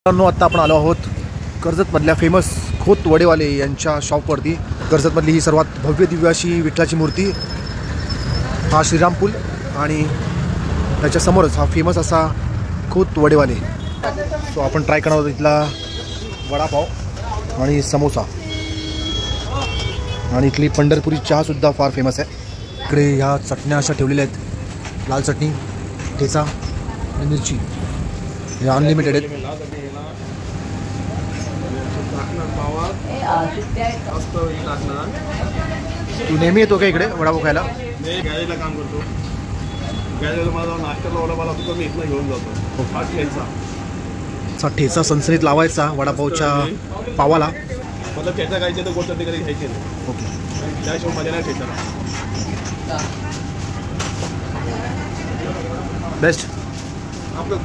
मित्रांनो, आत्ता आपण आलो आहोत कर्जतमधल्या फेमस खोत वडेवाले यांच्या शॉपवरती। कर्जतमधली ही सर्वात भव्य दिव्य अशी विठ्ठलाची मूर्ती, हा श्रीराम पूल आणि त्याच्यासमोरच हा फेमस असा खोत वडेवाले। सो आपण ट्राय करणार आहोत इथला वडापाव आणि समोसा, आणि इथली पंढरपुरी चहासुद्धा फार फेमस आहे। इकडे ह्या चटण्या अशा ठेवलेल्या आहेत, लाल चटणी, ठेचा आणि मिरची, हे अनलिमिटेड आहेत। तू नेहमी येतो का इकडे वडापाव खायला? गॅरेजला काम करतो, गॅरेजला मला नाश्त्याला वडापाव लागतो, मी इथनं घेऊन जातो। हा ठेचा, ठेचा सनसनीत लावायचा वडापावच्या पावाला। मतलब ठेचा खायचे तर गोष्ट कधी घ्यायचे नाही। ओके, त्याशिवाय मजा नाही ठेचा। बेस्ट आपलं